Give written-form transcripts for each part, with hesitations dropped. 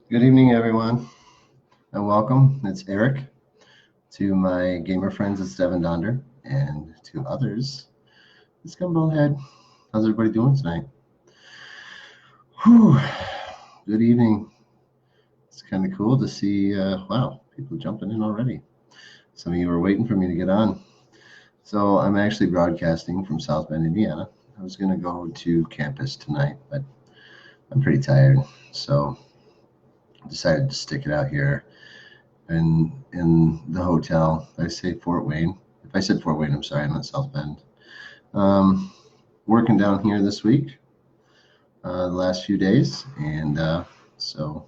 Good evening, everyone, and welcome. It's Eric. To my gamer friends, it's Devin Donder, and to others, it's Gumball Head. How's everybody doing tonight? Whew. Good evening. It's kind of cool to see, wow, people jumping in already. Some of you were waiting for me to get on. So I'm actually broadcasting from South Bend, Indiana. I was going to go to campus tonight, but I'm pretty tired, so I decided to stick it out here in the hotel. Did I say Fort Wayne? If I said Fort Wayne, I'm sorry, I'm not South Bend. Working down here this week, the last few days, and so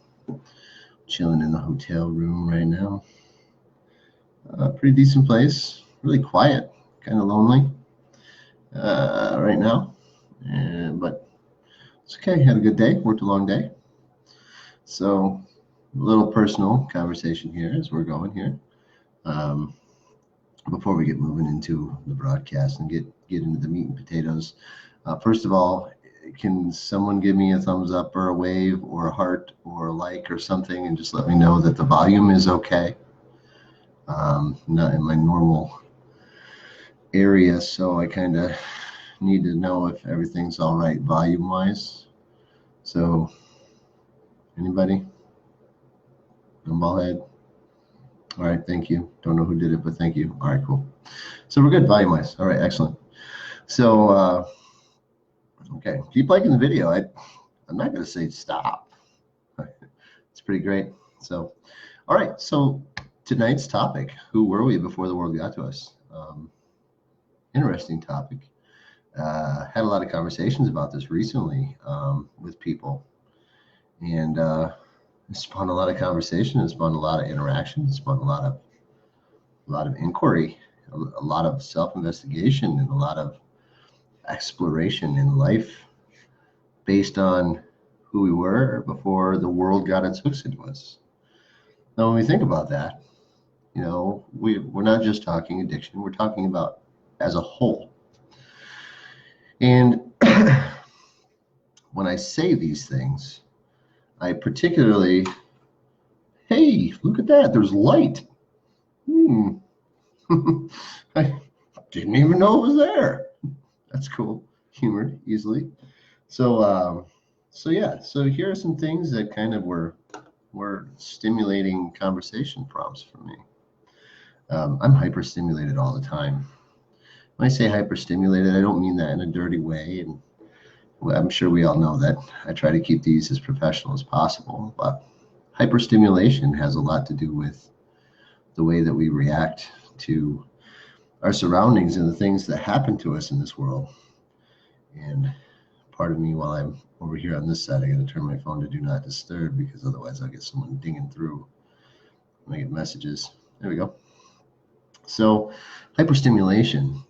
chilling in the hotel room right now. Pretty decent place, really quiet, kind of lonely right now, but it's okay. Had a good day, worked a long day. So a little personal conversation here as we're going here. Before we get moving into the broadcast and get into the meat and potatoes, first of all, can someone give me a thumbs up or a wave or a heart or a like or something and just let me know that the volume is okay? Not in my normal area, so I kind of need to know if everything's all right volume wise. So anybody? Gumball Head? All right, thank you. Don't know who did it, but thank you. All right, cool. So we're good volume wise. All right, excellent. So okay, keep liking the video. I'm not going to say stop. It's pretty great. So, all right. So tonight's topic: who were we before the world got to us? Interesting topic. Had a lot of conversations about this recently with people, and it spawned a lot of conversation. It spawned a lot of interaction. It spawned a lot of inquiry, a lot of self-investigation, and a lot of exploration in life based on who we were before the world got its hooks into us. Now, when we think about that, you know, we're not just talking addiction, we're talking about as a whole. And when I say these things, I particularly, hey, look at that, there's light. I didn't even know it was there. That's cool. Humored easily. So yeah. So here are some things that kind of were stimulating conversation prompts for me. I'm hyperstimulated all the time. When I say hyperstimulated, I don't mean that in a dirty way, and I'm sure we all know that. I try to keep these as professional as possible, but hyperstimulation has a lot to do with the way that we react to our surroundings and the things that happen to us in this world. And part of me, while I'm over here on this side, I got to turn my phone to do not disturb because otherwise I'll get someone dinging through when I get messages. There we go. So hyperstimulation,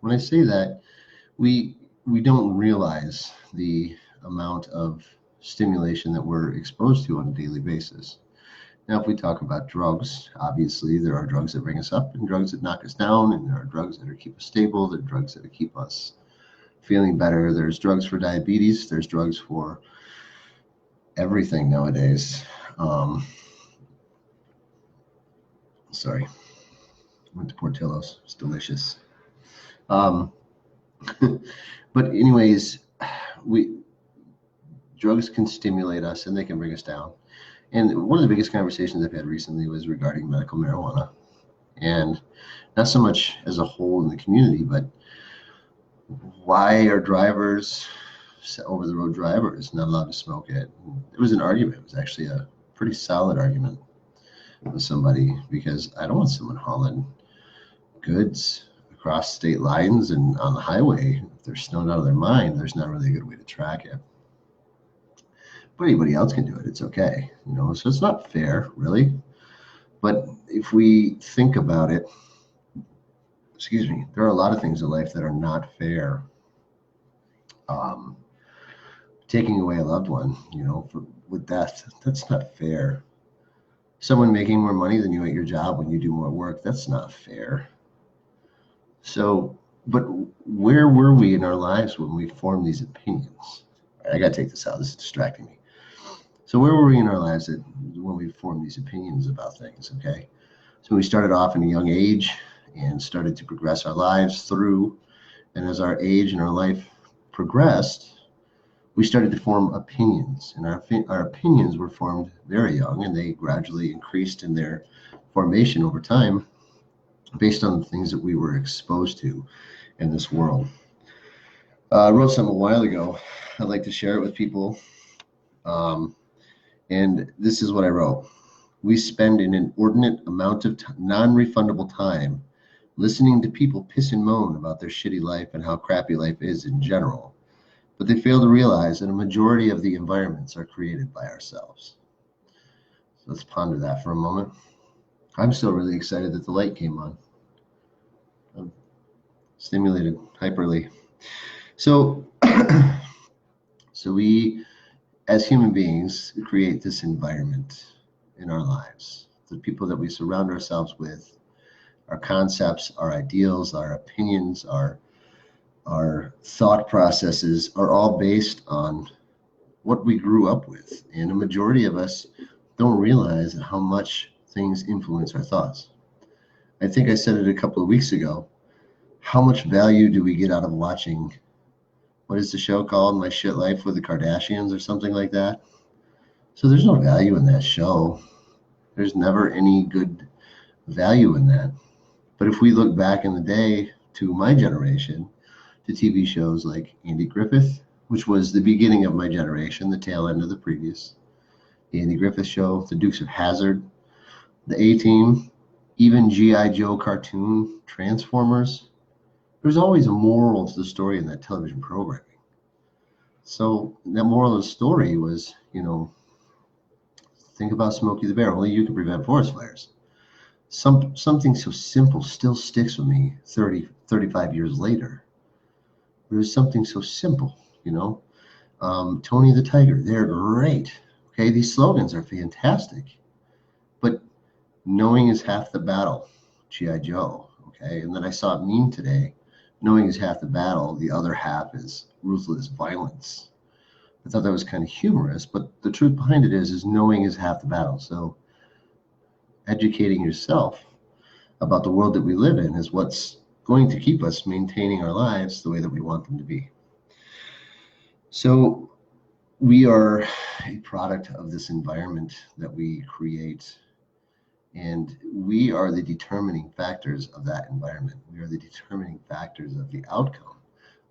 when I say that, we don't realize the amount of stimulation that we're exposed to on a daily basis. Now, if we talk about drugs, obviously there are drugs that bring us up and drugs that knock us down, and there are drugs that keep us stable, there are drugs that keep us feeling better. There's drugs for diabetes, there's drugs for everything nowadays. Sorry, went to Portillo's, it's delicious. But anyways, drugs can stimulate us and they can bring us down. And one of the biggest conversations I've had recently was regarding medical marijuana. And not so much as a whole in the community, but why are drivers, over-the-road drivers, not allowed to smoke it? It was an argument. It was actually a pretty solid argument with somebody because I don't want someone hauling goods across state lines and on the highway. If they're stoned out of their mind, there's not really a good way to track it. But anybody else can do it. It's okay, you know. So it's not fair, really. But if we think about it, excuse me, there are a lot of things in life that are not fair. Taking away a loved one, you know, with death, that's not fair. Someone making more money than you at your job when you do more work, that's not fair. So, but where were we in our lives when we formed these opinions? I got to take this out. This is distracting me. So where were we in our lives when we formed these opinions about things, okay? So we started off in a young age and started to progress our lives through, and as our age and our life progressed, we started to form opinions, and our opinions were formed very young, and they gradually increased in their formation over time based on the things that we were exposed to in this world. I wrote something a while ago. I'd like to share it with people. And this is what I wrote. We spend an inordinate amount of non-refundable time listening to people piss and moan about their shitty life and how crappy life is in general. But they fail to realize that a majority of the environments are created by ourselves. So let's ponder that for a moment. I'm still really excited that the light came on. I'm stimulated hyperly. So, so we, as human beings, create this environment in our lives. The people that we surround ourselves with, our concepts, our ideals, our opinions, our thought processes are all based on what we grew up with. And a majority of us don't realize how much things influence our thoughts. I think I said it a couple of weeks ago. How much value do we get out of watching, what is the show called? My Shit Life with the Kardashians or something like that? So there's no value in that show. There's never any good value in that. But if we look back in the day to my generation, to TV shows like Andy Griffith, which was the beginning of my generation, the tail end of the previous, the Andy Griffith Show, the Dukes of Hazzard, the A-Team, even G.I. Joe cartoon, Transformers. There's always a moral to the story in that television programming. So that moral of the story was, think about Smokey the Bear. Only you can prevent forest fires. Something so simple still sticks with me 35 years later. There's something so simple, Tony the Tiger, they're great. Okay, these slogans are fantastic. But knowing is half the battle, G.I. Joe. Okay, and then I saw a meme today. Knowing is half the battle, the other half is ruthless violence. I thought that was kind of humorous, but the truth behind it is knowing is half the battle. So educating yourself about the world that we live in is what's going to keep us maintaining our lives the way that we want them to be. So we are a product of this environment that we create, and we are the determining factors of that environment. We are the determining factors of the outcome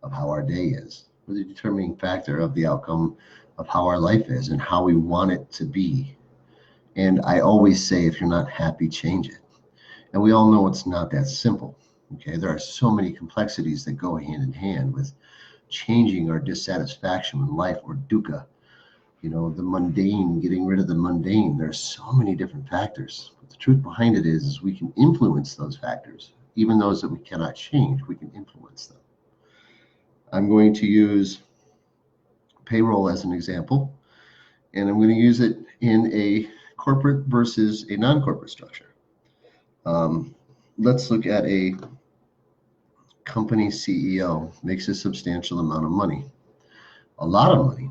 of how our day is. We're the determining factor of the outcome of how our life is and how we want it to be. And I always say, if you're not happy, change it. And we all know it's not that simple. Okay, there are so many complexities that go hand in hand with changing our dissatisfaction with life, or dukkha, the mundane, getting rid of the mundane. There's so many different factors. But the truth behind it is we can influence those factors. Even those that we cannot change, we can influence them. I'm going to use payroll as an example, and I'm going to use it in a corporate versus a non-corporate structure. Let's look at a company CEO makes a substantial amount of money, a lot of money,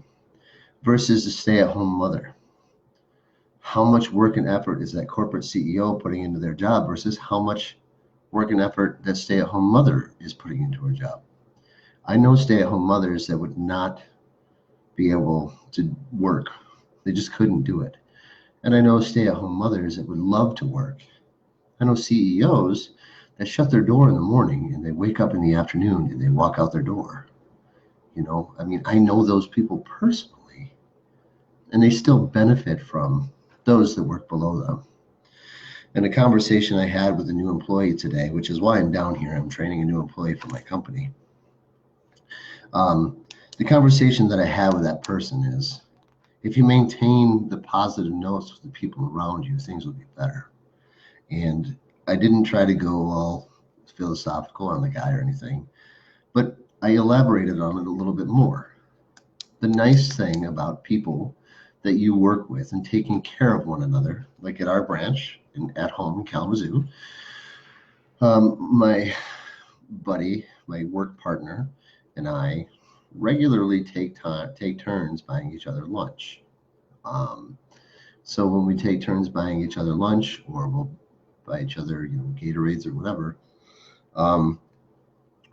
versus a stay-at-home mother. How much work and effort is that corporate CEO putting into their job versus how much work and effort that stay-at-home mother is putting into her job? I know stay-at-home mothers that would not be able to work. They just couldn't do it. And I know stay-at-home mothers that would love to work. I know CEOs that shut their door in the morning and they wake up in the afternoon and they walk out their door. I know those people personally, and they still benefit from those that work below them. And a conversation I had with a new employee today, which is why I'm down here, I'm training a new employee for my company. The conversation that I had with that person is, if you maintain the positive notes with the people around you, things will be better. And I didn't try to go all philosophical on the guy or anything, but I elaborated on it a little bit more. The nice thing about people that you work with and taking care of one another, like at our branch and at home in Kalamazoo, my buddy, my work partner, and I regularly take turns buying each other lunch. So when we take turns buying each other lunch, or we'll buy each other, Gatorades or whatever,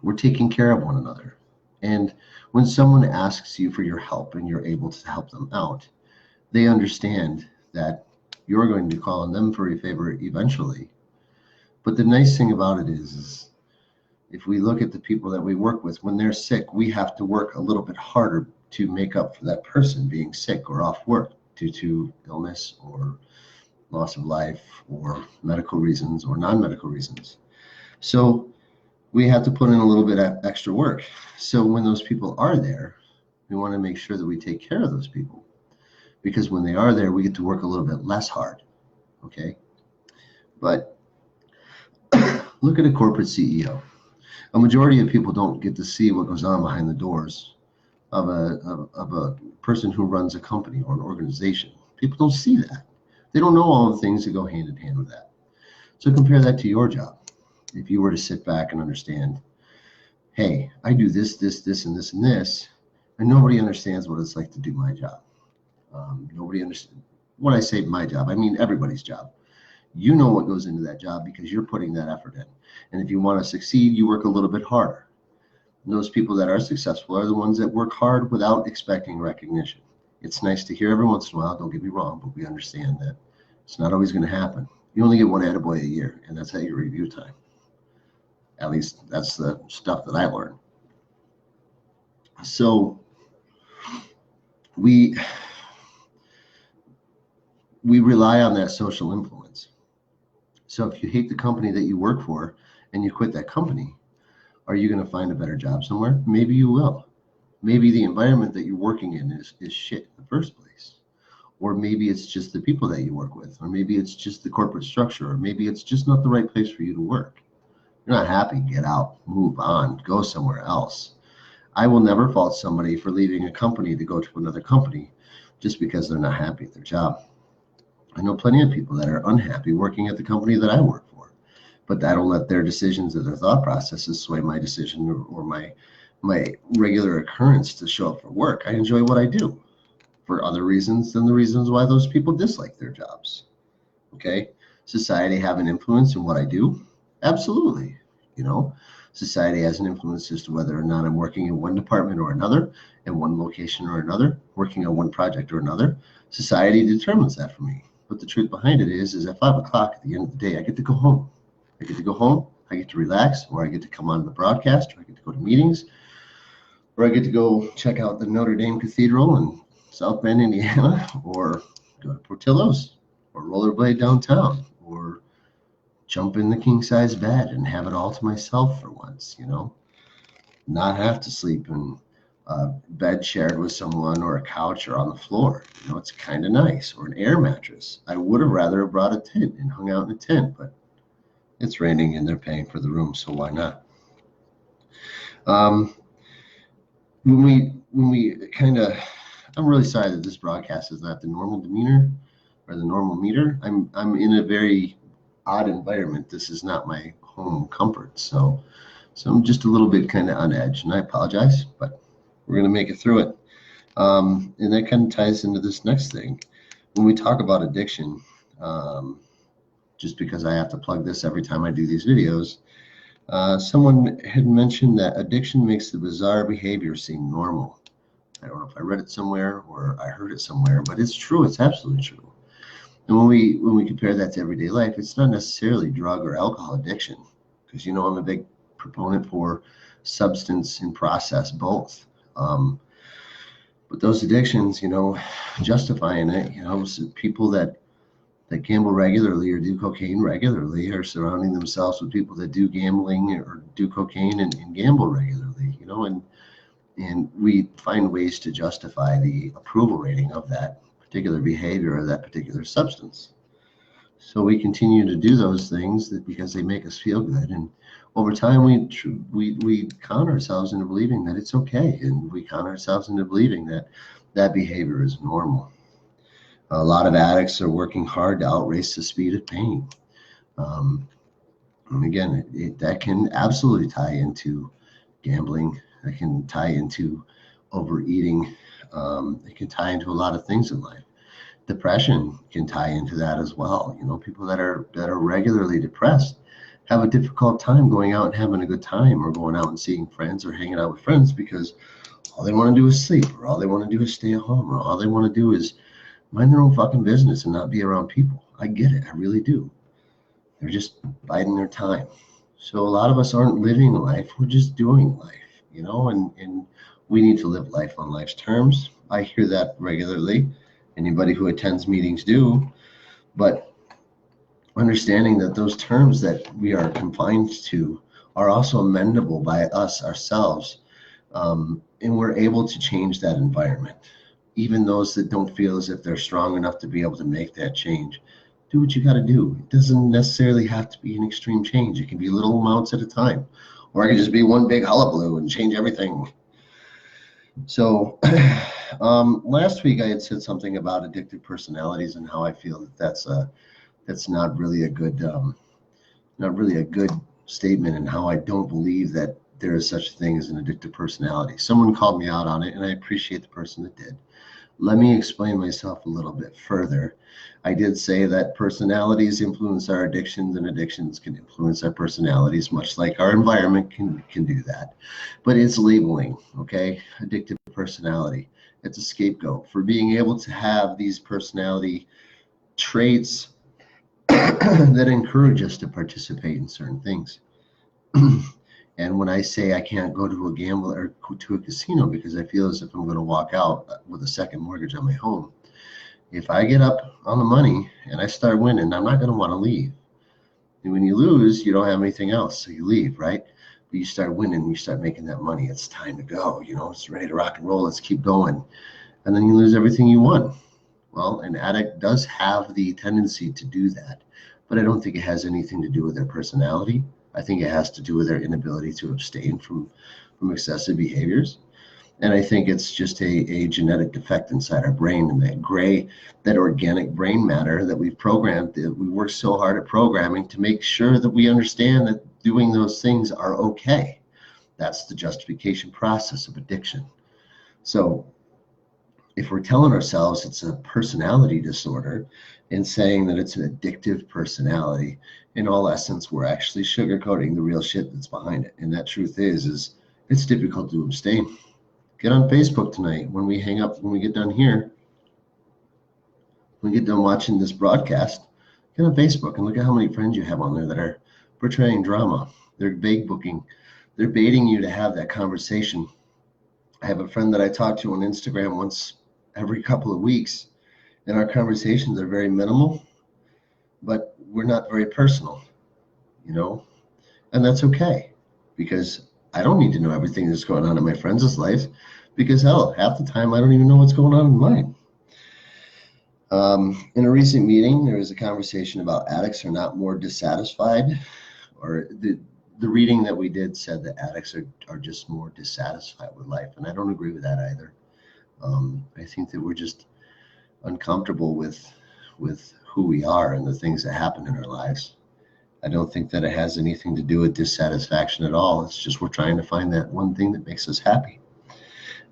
we're taking care of one another. And when someone asks you for your help and you're able to help them out, they understand that you're going to call on them for a favor eventually. But the nice thing about it is if we look at the people that we work with, when they're sick, we have to work a little bit harder to make up for that person being sick or off work due to illness or loss of life or medical reasons or non-medical reasons. So we have to put in a little bit of extra work. So when those people are there, we want to make sure that we take care of those people, because when they are there, we get to work a little bit less hard. Okay. But look at a corporate CEO. A majority of people don't get to see what goes on behind the doors of a person who runs a company or an organization. People don't see that. They don't know all the things that go hand in hand with that. So compare that to your job. If you were to sit back and understand, hey, I do this, this, this, and this, and this, and nobody understands what it's like to do my job. Nobody understands. When I say my job, I mean everybody's job. You know what goes into that job because you're putting that effort in. And if you want to succeed, you work a little bit harder. And those people that are successful are the ones that work hard without expecting recognition. It's nice to hear every once in a while, don't get me wrong, but we understand that it's not always going to happen. You only get one attaboy a year, and that's at your review time. At least that's the stuff that I learned. So we rely on that social influence. So if you hate the company that you work for and you quit that company, are you going to find a better job somewhere? Maybe you will. Maybe the environment that you're working in is shit in the first place. Or maybe it's just the people that you work with. Or maybe it's just the corporate structure. Or maybe it's just not the right place for you to work. You're not happy, get out, move on, go somewhere else. I will never fault somebody for leaving a company to go to another company just because they're not happy at their job. I know plenty of people that are unhappy working at the company that I work for, but I don't let their decisions or their thought processes sway my decision or my regular occurrence to show up for work. I enjoy what I do for other reasons than the reasons why those people dislike their jobs. Okay? Society have an influence in what I do? Absolutely. Society has an influence as to whether or not I'm working in one department or another, in one location or another, working on one project or another. Society determines that for me. But the truth behind it is at 5 o'clock at the end of the day, I get to go home. I get to relax, or I get to come on the broadcast, or I get to go to meetings, or I get to go check out the Notre Dame Cathedral in South Bend, Indiana, or go to Portillo's, or rollerblade downtown, or jump in the king-size bed and have it all to myself for once, not have to sleep in a bed shared with someone or a couch or on the floor. It's kind of nice. Or an air mattress. I would have rather brought a tent and hung out in a tent, but it's raining and they're paying for the room, so why not? When we kind of, I'm really sorry that this broadcast is not the normal demeanor or the normal meter. I'm in a very odd environment. This is not my home comfort, so I'm just a little bit kind of on edge, and I apologize, but we're going to make it through it. And that kind of ties into this next thing. When we talk about addiction, just because I have to plug this every time I do these videos, someone had mentioned that addiction makes the bizarre behavior seem normal. I don't know if I read it somewhere or I heard it somewhere, but it's true. It's absolutely true. And when we compare that to everyday life, it's not necessarily drug or alcohol addiction, because I'm a big proponent for substance and process both. But those addictions, justifying it, people that gamble regularly or do cocaine regularly are surrounding themselves with people that do gambling or do cocaine and gamble regularly, and we find ways to justify the approval rating of that particular behavior or that particular substance. So we continue to do those things because they make us feel good, and over time we con ourselves into believing that it's okay, and we con ourselves into believing that behavior is normal. A lot of addicts are working hard to outrace the speed of pain. And again, that can absolutely tie into gambling. It can tie into overeating. It can tie into a lot of things in life. Depression can tie into that as well. People that are regularly depressed have a difficult time going out and having a good time, or going out and seeing friends, or hanging out with friends, because all they want to do is sleep, or all they want to do is stay at home, or all they want to do is mind their own fucking business and not be around people. I get it. I really do. They're just biding their time. So a lot of us aren't living life. We're just doing life, and we need to live life on life's terms. I hear that regularly. Anybody who attends meetings do. But understanding that those terms that we are confined to are also amendable by us ourselves, and we're able to change that environment. Even those that don't feel as if they're strong enough to be able to make that change, do what you got to do. It doesn't necessarily have to be an extreme change. It can be little amounts at a time, or it can just be one big hullabaloo and change everything. So last week I had said something about addictive personalities and how I feel that that's not really a good statement, and how I don't believe that there is such a thing as an addictive personality. Someone called me out on it, and I appreciate the person that did. Let me explain myself a little bit further. I did say that personalities influence our addictions, and addictions can influence our personalities, much like our environment can do that. But it's labeling, okay? Addictive personality. It's a scapegoat for being able to have these personality traits that encourage us to participate in certain things. And when I say I can't go to a gamble or to a casino because I feel as if I'm going to walk out with a second mortgage on my home, if I get up on the money and I start winning, I'm not going to want to leave. And when you lose, you don't have anything else, so you leave, right? But you start winning, you start making that money. It's time to go. It's ready to rock and roll. Let's keep going. And then you lose everything you won. Well, an addict does have the tendency to do that, but I don't think it has anything to do with their personality. I think it has to do with their inability to abstain from excessive behaviors. And I think it's just a genetic defect inside our brain, and that organic brain matter that we've programmed, that we work so hard at programming to make sure that we understand that doing those things are okay. That's the justification process of addiction. So if we're telling ourselves it's a personality disorder and saying that it's an addictive personality, in all essence, we're actually sugarcoating the real shit that's behind it. And that truth is it's difficult to abstain. Get on Facebook tonight when we hang up, when we get done here, when we get done watching this broadcast, get on Facebook and look at how many friends you have on there that are portraying drama. They're baiting you to have that conversation. I have a friend that I talk to on Instagram once every couple of weeks, and our conversations are very minimal, but we're not very personal, and that's okay, because I don't need to know everything that's going on in my friends' life, because hell, half the time I don't even know what's going on in mine. In a recent meeting, there was a conversation about addicts are not more dissatisfied, or the reading that we did said that addicts are just more dissatisfied with life, and I don't agree with that either. I think that we're just uncomfortable with who we are and the things that happen in our lives. I don't think that it has anything to do with dissatisfaction at all. It's just we're trying to find that one thing that makes us happy.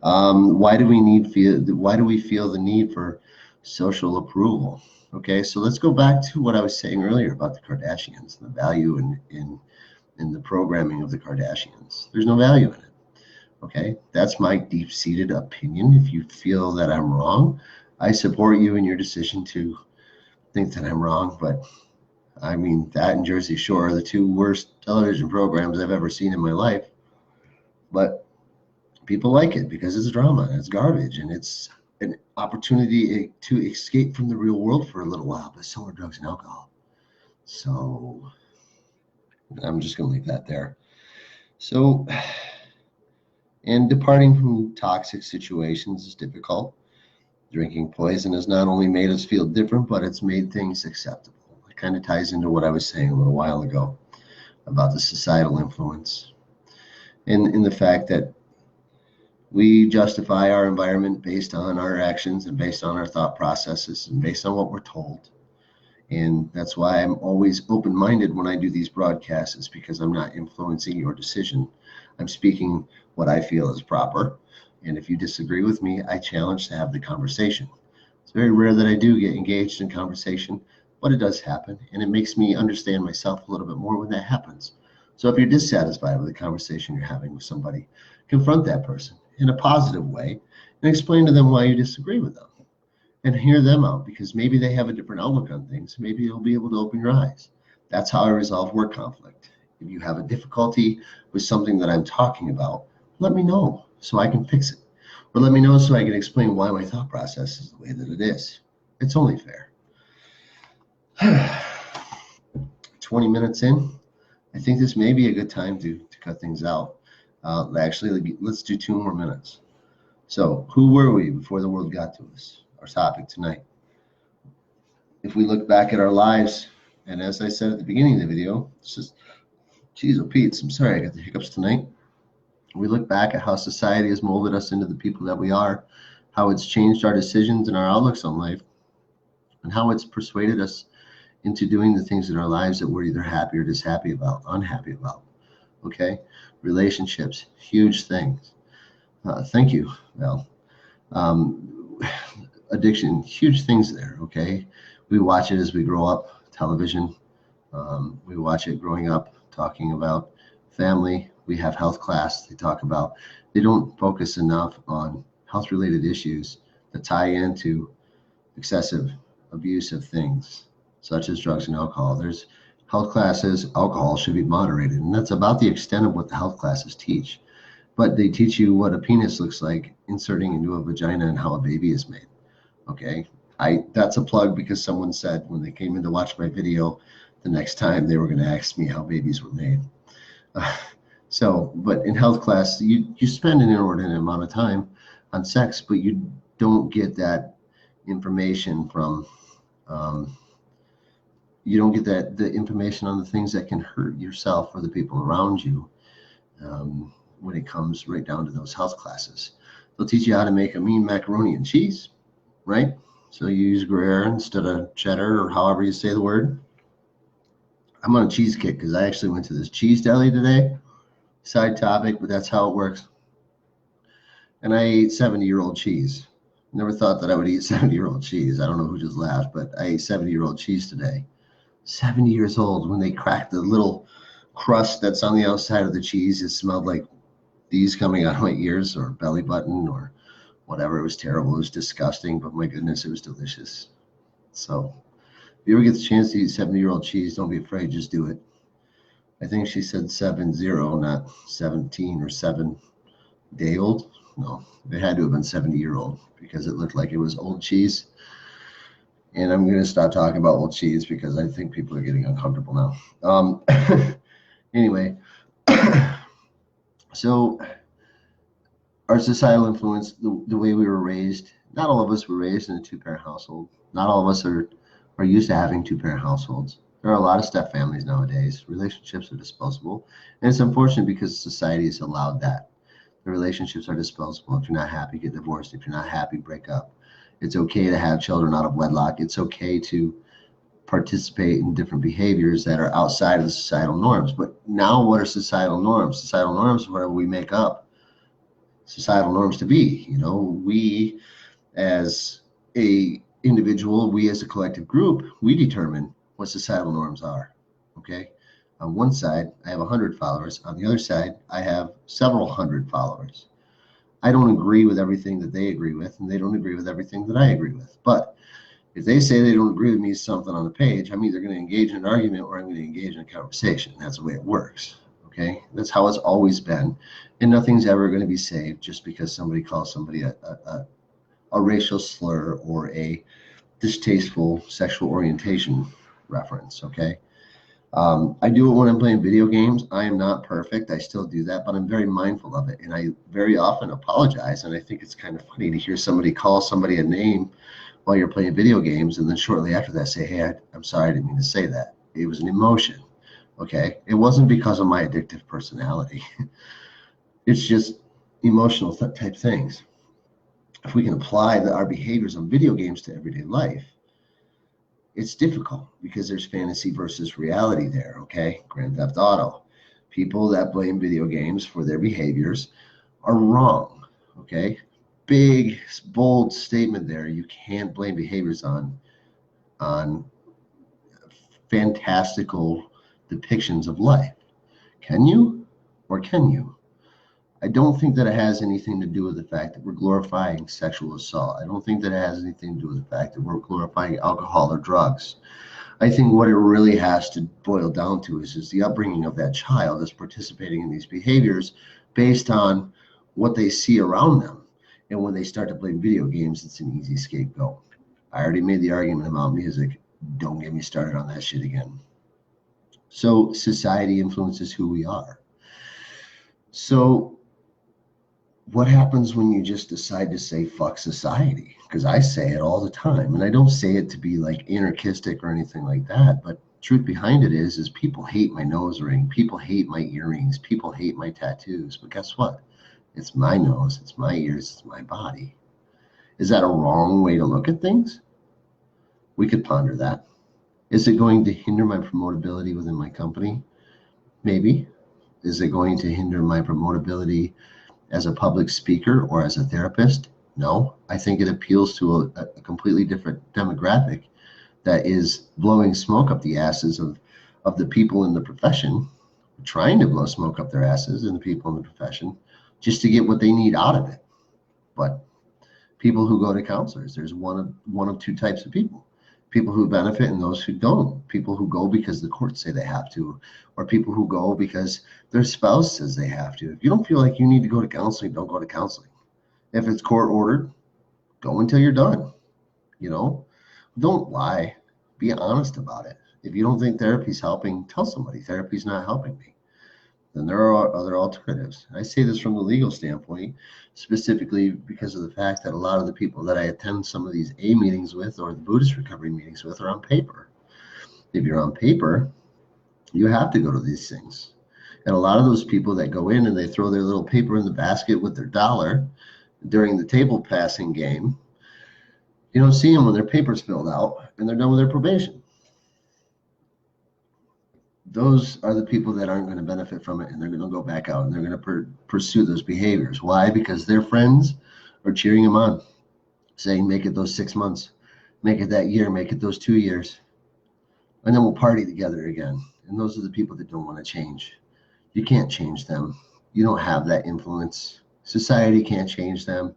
Why do we feel the need for social approval? Okay, so let's go back to what I was saying earlier about the Kardashians, the value in the programming of the Kardashians. There's no value in it. Okay, that's my deep-seated opinion. If you feel that I'm wrong, I support you in your decision to think that I'm wrong. But I mean, that and Jersey Shore are the two worst television programs I've ever seen in my life. But people like it because it's drama and it's garbage, and it's an opportunity to escape from the real world for a little while. But so are drugs and alcohol. So I'm just going to leave that there. So, and departing from toxic situations is difficult. Drinking poison has not only made us feel different, but it's made things acceptable. It kind of ties into what I was saying a little while ago about the societal influence, and in the fact that we justify our environment based on our actions and based on our thought processes and based on what we're told. And that's why I'm always open-minded when I do these broadcasts, is because I'm not influencing your decision. I'm speaking what I feel is proper. And if you disagree with me, I challenge to have the conversation. It's very rare that I do get engaged in conversation, but it does happen, and it makes me understand myself a little bit more when that happens. So if you're dissatisfied with the conversation you're having with somebody, confront that person in a positive way and explain to them why you disagree with them and hear them out, because maybe they have a different outlook on things. Maybe you'll be able to open your eyes. That's how I resolve work conflict. If you have a difficulty with something that I'm talking about, let me know so I can fix it. Or let me know so I can explain why my thought process is the way that it is. It's only fair. 20 minutes in, I think this may be a good time to cut things out. Actually, let's do 2 more minutes. So, who were we before the world got to us? Our topic tonight. If we look back at our lives, and as I said at the beginning of the video, it's just, geez, oh Pete, I'm sorry I got the hiccups tonight. We look back at how society has molded us into the people that we are, how it's changed our decisions and our outlooks on life, and how it's persuaded us into doing the things in our lives that we're either happy or unhappy about. Okay? Relationships, huge things. Thank you, Val. Addiction, huge things there. Okay? We watch it as we grow up, television. We watch it growing up, talking about family. We have health class. They don't focus enough on health-related issues that tie into excessive abuse of things, such as drugs and alcohol. There's health classes, alcohol should be moderated, and that's about the extent of what the health classes teach. But they teach you what a penis looks like inserting into a vagina and how a baby is made. Okay, that's a plug because someone said when they came in to watch my video, the next time they were going to ask me how babies were made. But in health class, you spend an inordinate amount of time on sex, but you don't get that information from, you don't get the information on the things that can hurt yourself or the people around you when it comes right down to those health classes. They'll teach you how to make a mean macaroni and cheese, right? So you use Gruyere instead of cheddar or however you say the word. I'm on a cheese kick because I actually went to this cheese deli today. Side topic, but that's how it works. And I ate 70-year-old cheese. Never thought that I would eat 70-year-old cheese. I don't know who just laughed, but I ate 70-year-old cheese today. 70 years old. When they cracked the little crust that's on the outside of the cheese, it smelled like these coming out of my ears or belly button or whatever. It was terrible. It was disgusting, but my goodness, it was delicious. So if you ever get the chance to eat 70-year-old cheese, don't be afraid. Just do it. I think she said 70, not 17 or 7-day-old. No, it had to have been 70-year-old because it looked like it was old cheese. And I'm going to stop talking about old cheese because I think people are getting uncomfortable now. Anyway, so our societal influence, the way we were raised, not all of us were raised in a 2-parent household. Not all of us are used to having 2-parent households. There are a lot of step families nowadays. Relationships are disposable. And it's unfortunate because society has allowed that. The relationships are disposable. If you're not happy, get divorced. If you're not happy, break up. It's okay to have children out of wedlock. It's okay to participate in different behaviors that are outside of the societal norms. But now what are societal norms? Societal norms are whatever we make up societal norms to be. You know, we as a individual, we as a collective group, we determine what societal norms are. Okay. On one side, I have 100 followers. On the other side, I have several hundred followers. I don't agree with everything that they agree with, and they don't agree with everything that I agree with. But if they say they don't agree with me something on the page, I'm either going to engage in an argument or I'm going to engage in a conversation. That's the way it works. Okay. That's how it's always been. And nothing's ever going to be saved just because somebody calls somebody a racial slur or a distasteful sexual orientation reference. Okay. I do it when I'm playing video games. I am not perfect. I still do that, but I'm very mindful of it. And I very often apologize. And I think it's kind of funny to hear somebody call somebody a name while you're playing video games. And then shortly after that say, hey, I'm sorry, I didn't mean to say that. It was an emotion. Okay. It wasn't because of my addictive personality. It's just emotional type things. If we can apply our behaviors on video games to everyday life, it's difficult because there's fantasy versus reality there, okay? Grand Theft Auto. People that blame video games for their behaviors are wrong, okay? big, bold statement there. You can't blame behaviors on fantastical depictions of life. Can you? Or can you? I don't think that it has anything to do with the fact that we're glorifying sexual assault. I don't think that it has anything to do with the fact that we're glorifying alcohol or drugs. I think what it really has to boil down to is the upbringing of that child that's participating in these behaviors based on what they see around them. And when they start to play video games, it's an easy scapegoat. I already made the argument about music. Don't get me started on that shit again. So society influences who we are. So what happens when you just decide to say fuck society? Because I say it all the time, and I don't say it to be like anarchistic or anything like that, but truth behind it is people hate my nose ring, people hate my earrings, people hate my tattoos. But guess what? It's my nose, it's my ears, it's my body. Is that a wrong way to look at things? We could ponder that. Is it going to hinder my promotability within my company? Maybe. Is it going to hinder my promotability as a public speaker or as a therapist? No. I think it appeals to a completely different demographic that is blowing smoke up the asses of the people in the profession, trying to blow smoke up their asses and the people in the profession just to get what they need out of it. But people who go to counselors, there's one of two types of people. People who benefit and those who don't. People who go because the courts say they have to, or people who go because their spouse says they have to. If you don't feel like you need to go to counseling, don't go to counseling. If it's court ordered, go until you're done. Don't lie. Be honest about it. If you don't think therapy's helping, tell somebody therapy's not helping me. Then there are other alternatives. I say this from the legal standpoint, specifically because of the fact that a lot of the people that I attend some of these A meetings with or the Buddhist recovery meetings with are on paper. If you're on paper, you have to go to these things. And a lot of those people that go in and they throw their little paper in the basket with their dollar during the table passing game, you don't see them when their paper's filled out and they're done with their probation. Those are the people that aren't going to benefit from it, and they're going to go back out and they're going to pursue those behaviors. Why? Because their friends are cheering them on, saying, make it those 6 months, make it that year, make it those 2 years, and then we'll party together again. And those are the people that don't want to change. You can't change them. You don't have that influence. Society can't change them.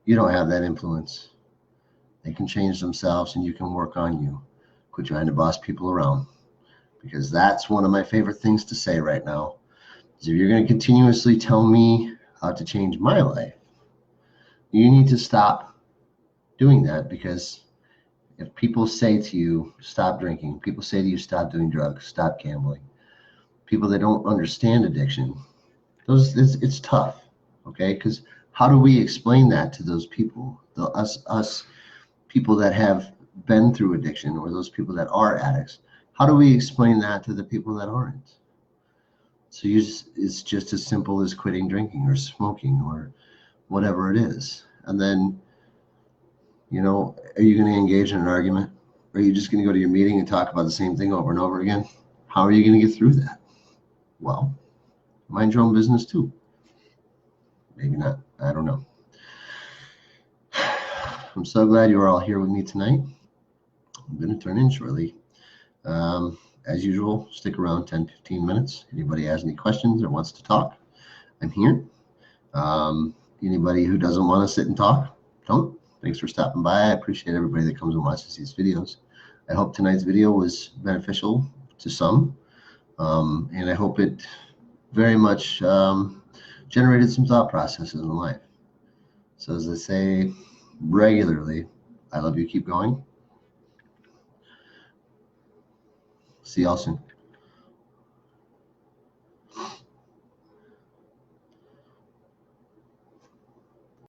You don't have that influence. They can change themselves, and you can work on you. Quit trying to boss people around. Because that's one of my favorite things to say right now, is if you're going to continuously tell me how to change my life, you need to stop doing that. Because if people say to you, stop drinking, people say to you, stop doing drugs, stop gambling, people that don't understand addiction, it's tough, okay? Because how do we explain that to those people, us people that have been through addiction, or those people that are addicts? How do we explain that to the people that aren't? So it's just as simple as quitting drinking or smoking or whatever it is. And then, are you going to engage in an argument? Or are you just going to go to your meeting and talk about the same thing over and over again? How are you going to get through that? Well, mind your own business too. Maybe not. I don't know. I'm so glad you're all here with me tonight. I'm going to turn in shortly. As usual, stick around 10-15 minutes. Anybody has any questions or wants to talk, I'm here. Anybody who doesn't want to sit and talk, don't. Thanks for stopping by. I appreciate everybody that comes and watches these videos. I hope tonight's video was beneficial to some, and I hope it very much generated some thought processes in life. So as I say regularly, I love you. Keep going. See y'all soon.